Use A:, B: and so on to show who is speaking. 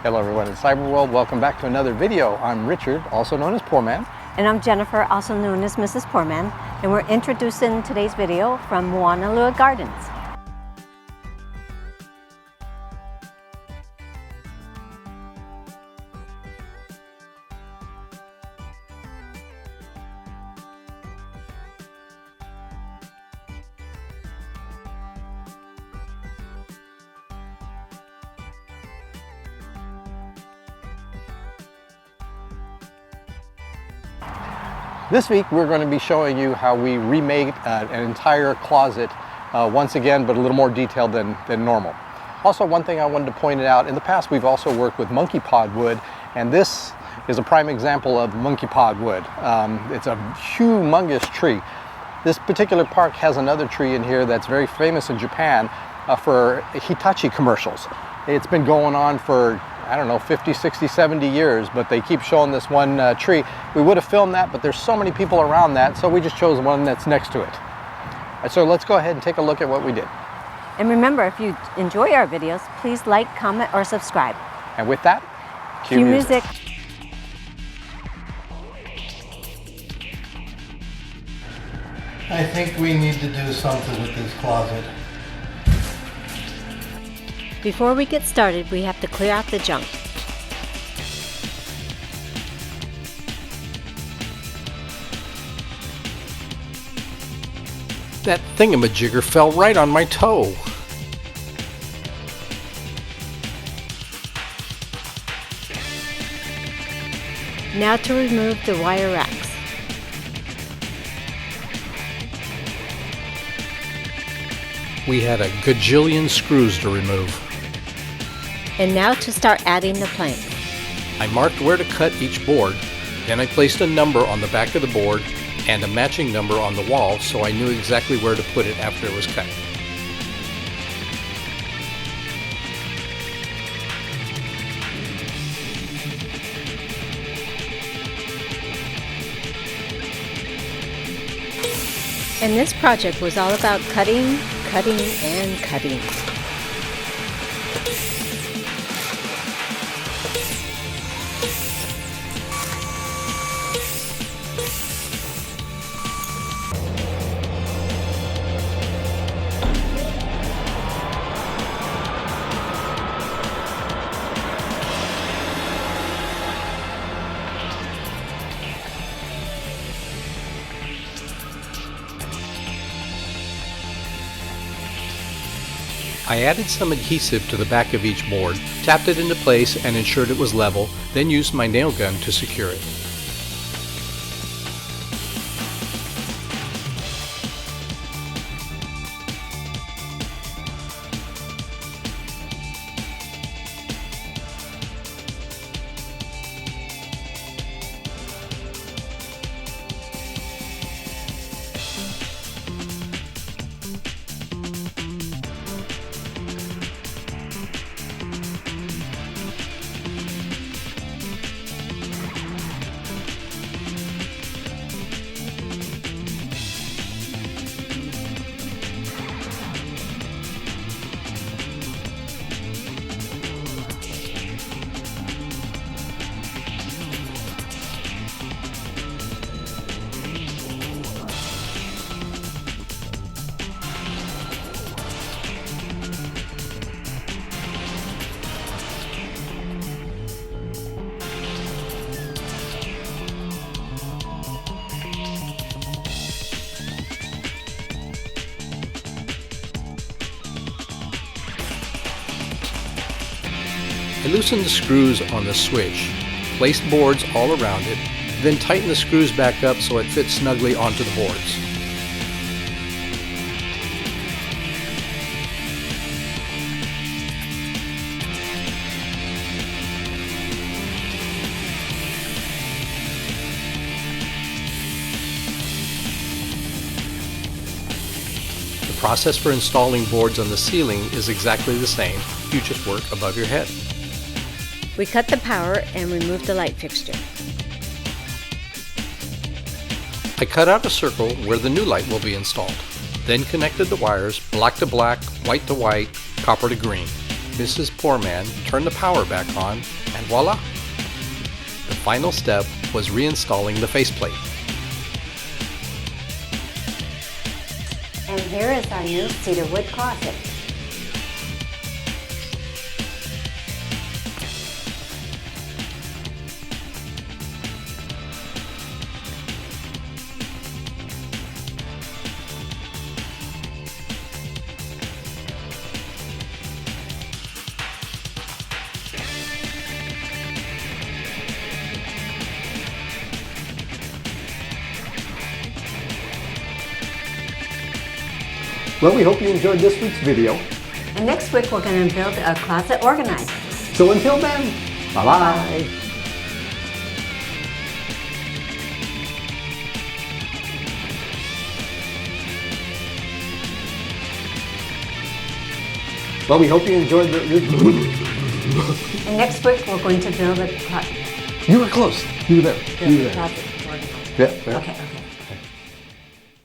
A: Hello everyone in Cyberworld, welcome back to another video. I'm Richard, also known as Poor Man.
B: And I'm Jennifer, also known as Mrs. Poor Man, and we're introducing today's video from Moanalua Gardens.
A: This week we're going to be showing you how we remade an entire closet once again, but a little more detailed than normal. Also, one thing I wanted to point out, in the past we've also worked with monkey pod wood, and this is a prime example of monkey pod wood. It's a humongous tree. This particular park has another tree in here that's very famous in Japan for Hitachi commercials. It's been going on for, I don't know, 50, 60, 70 years, but they keep showing this one tree. We would have filmed that, but there's so many people around that, so we just chose one that's next to it. So let's go ahead and take a look at what we did.
B: And remember, if you enjoy our videos, please like, comment, or subscribe.
A: And with that,
B: cue music.
C: I think we need to do something with this closet.
B: Before we get started, we have to clear out the junk.
D: That thingamajigger fell right on my toe.
B: Now to remove the wire racks.
D: We had a gajillion screws to remove.
B: And now to start adding the planks.
D: I marked where to cut each board, then I placed a number on the back of the board and a matching number on the wall so I knew exactly where to put it after it was cut.
B: And this project was all about cutting, cutting, and cutting.
D: I added some adhesive to the back of each board, tapped it into place and ensured it was level, then used my nail gun to secure it. I loosened the screws on the switch, placed boards all around it, then tightened the screws back up so it fits snugly onto the boards. The process for installing boards on the ceiling is exactly the same. You just work above your head.
B: We cut the power and removed the light fixture.
D: I cut out a circle where the new light will be installed, then connected the wires black to black, white to white, copper to green. Mrs. Poorman turned the power back on, and voila! The final step was reinstalling the faceplate.
B: And here is our new cedar wood closet.
A: Well, we hope you enjoyed this week's video.
B: And next week we're going to build a closet organizer.
A: So until then, bye-bye. Well, we hope you enjoyed the...
B: And next week we're going to build a closet.
A: You were close. You were there. You were there.
B: Closet organizer.
A: Yeah.
B: Okay.